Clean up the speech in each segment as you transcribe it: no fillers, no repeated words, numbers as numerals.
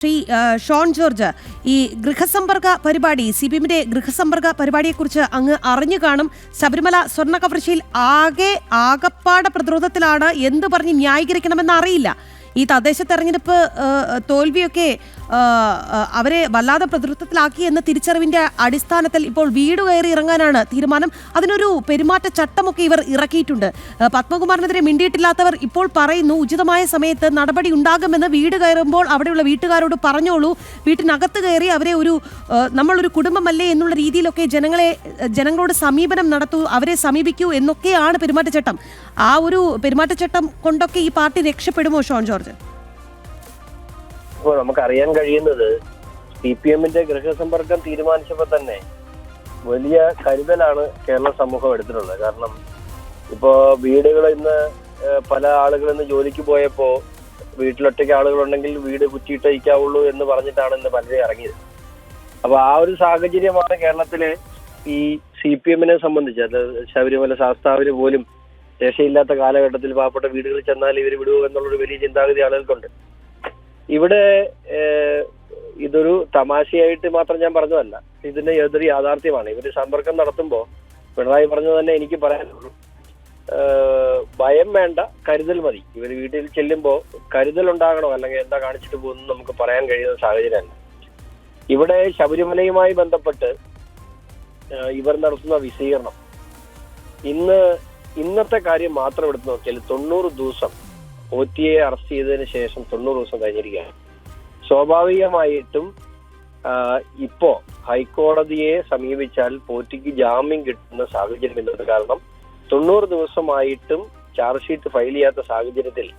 ശ്രീ ഷോൺ ജോർജ്, ഈ ഗൃഹസമ്പർക്ക പരിപാടി CPM-ന്റെ ഗൃഹസമ്പർക്ക പരിപാടിയെക്കുറിച്ച് അങ്ങ് അറിഞ്ഞു കാണും. ശബരിമല സ്വർണ്ണ കവർച്ചയിൽ ആകപ്പാട പ്രതിരോധത്തിലാണ്, എന്ത് പറഞ്ഞ് ന്യായീകരിക്കണമെന്ന് അറിയില്ല. ഈ തദ്ദേശ തെരഞ്ഞെടുപ്പ് തോൽവിയൊക്കെ അവരെ വല്ലാതെ പ്രതിരോധത്തിലാക്കി എന്ന തിരിച്ചറിവിന്റെ അടിസ്ഥാനത്തിൽ ഇപ്പോൾ വീട് കയറി ഇറങ്ങാനാണ് തീരുമാനം. അതിനൊരു പെരുമാറ്റച്ചട്ടമൊക്കെ ഇവർ ഇറക്കിയിട്ടുണ്ട്. പത്മകുമാറിനെതിരെ മിണ്ടിയിട്ടില്ലാത്തവർ ഇപ്പോൾ പറയുന്നു, ഉചിതമായ സമയത്ത് നടപടി ഉണ്ടാകുമെന്ന്. വീട് കയറുമ്പോൾ അവിടെയുള്ള വീട്ടുകാരോട് പറഞ്ഞോളൂ, വീട്ടിനകത്ത് കയറി അവരെ നമ്മളൊരു കുടുംബമല്ലേ എന്നുള്ള രീതിയിലൊക്കെ ജനങ്ങളോട് സമീപനം നടത്തൂ, അവരെ സമീപിക്കൂ എന്നൊക്കെയാണ് പെരുമാറ്റച്ചട്ടം. ആ ഒരു പെരുമാറ്റച്ചട്ടം കൊണ്ടൊക്കെ ഈ പാർട്ടി രക്ഷപ്പെടുമോ ഷോൺ ജോർജ്? ഇപ്പോൾ നമുക്കറിയാൻ കഴിയുന്നത് CPM-ന്റെ ഗൃഹസമ്പർക്കം തീരുമാനിച്ചപ്പോൾ തന്നെ വലിയ കരുതലാണ് കേരള സമൂഹം എടുത്തിട്ടുള്ളത്. കാരണം ഇപ്പോൾ വീടുകൾ ഇന്ന് പല ആളുകൾ ഇന്ന് ജോലിക്ക് പോയപ്പോൾ വീട്ടിലൊറ്റയ്ക്ക് ആളുകളുണ്ടെങ്കിൽ വീട് കുറ്റിയിട്ടയക്കാവുള്ളൂ എന്ന് പറഞ്ഞിട്ടാണ് ഇന്ന് പലരും ഇറങ്ങിയത്. അപ്പൊ ആ ഒരു സാഹചര്യമാണ് കേരളത്തിലെ ഈ CPM-നെ സംബന്ധിച്ച്. അത് ശബരിമല ശാസ്താവിന് പോലും രക്ഷയില്ലാത്ത കാലഘട്ടത്തിൽ പാവപ്പെട്ട വീടുകളിൽ ചെന്നാൽ ഇവർ വിടുവോ എന്നുള്ളൊരു വലിയ ചിന്താഗതി ആളുകൾക്കുണ്ട്. ഇവിടെ ഇതൊരു തമാശയായിട്ട് മാത്രം ഞാൻ പറഞ്ഞതല്ല, ഇതിന്റെ ഏതൊരു യാഥാർത്ഥ്യമാണ്. ഇവര് സമ്പർക്കം നടത്തുമ്പോൾ പിണറായി പറഞ്ഞത് തന്നെ എനിക്ക് പറയാനുള്ളൂ, ഭയം വേണ്ട, കരുതൽ മതി. ഇവർ വീട്ടിൽ ചെല്ലുമ്പോൾ കരുതൽ ഉണ്ടാകണം, അല്ലെങ്കിൽ എന്താ കാണിച്ചിട്ട് പോകുന്നു നമുക്ക് പറയാൻ കഴിയുന്ന സാഹചര്യമല്ല. ഇവിടെ ശബരിമലയുമായി ബന്ധപ്പെട്ട് ഇവർ നടത്തുന്ന വിശദീകരണം ഇന്നത്തെ കാര്യം മാത്രം എടുത്ത് നോക്കിയാൽ 90 ദിവസം OTയെ അറസ്റ്റ് ചെയ്തതിന് ശേഷം 90 ദിവസം കഴിഞ്ഞിരിക്കുകയാണ്. സ്വാഭാവികമായിട്ടും ഇപ്പോ ഹൈക്കോടതിയെ സമീപിച്ചാൽ പോറ്റിക്ക് ജാമ്യം കിട്ടുന്ന സാഹചര്യം എന്നത്. കാരണം 90 ദിവസമായിട്ടും ചാർജ് ഷീറ്റ് ഫയൽ ചെയ്യാത്ത സാഹചര്യത്തിൽ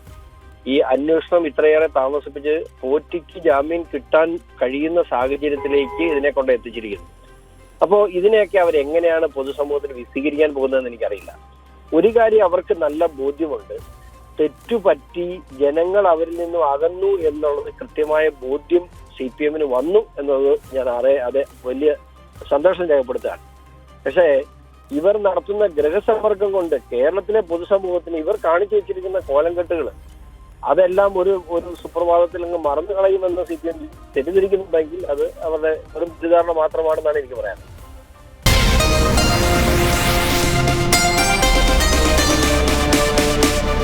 ഈ അന്വേഷണം ഇത്രയേറെ താമസിപ്പിച്ച് പോറ്റിക്ക് ജാമ്യം കിട്ടാൻ കഴിയുന്ന സാഹചര്യത്തിലേക്ക് ഇതിനെ കൊണ്ട് എത്തിച്ചിരിക്കുന്നു. അപ്പോൾ ഇതിനെയൊക്കെ അവരെങ്ങനെയാണ് പൊതുസമൂഹത്തിന് വിശദീകരിക്കാൻ പോകുന്നതെന്ന് എനിക്കറിയില്ല. ഒരു കാര്യം അവർക്ക് നല്ല ബോധ്യമുണ്ട്, തെറ്റുപറ്റി ജനങ്ങൾ അവരിൽ നിന്നും അകന്നു എന്നുള്ളത് കൃത്യമായ ബോധ്യം CPM-ന് വന്നു എന്നത് ഞാൻ അതെ വലിയ സന്തോഷം രേഖപ്പെടുത്തുകയാണ്. പക്ഷേ ഇവർ നടത്തുന്ന ഗൃഹസമ്പർക്കം കൊണ്ട് കേരളത്തിലെ പൊതുസമൂഹത്തിന് ഇവർ കാണിച്ചു വെച്ചിരിക്കുന്ന കോലംകെട്ടുകൾ അതെല്ലാം ഒരു സുപ്രഭാതത്തിൽ അങ്ങ് മറന്നു കളയുമെന്ന് CPM തെറ്റിദ്ധരിക്കുന്നുണ്ടെങ്കിൽ അത് അവരുടെ ഒരു തെറ്റിദ്ധാരണ മാത്രമാണെന്നാണ് എനിക്ക് പറയാനുള്ളത്.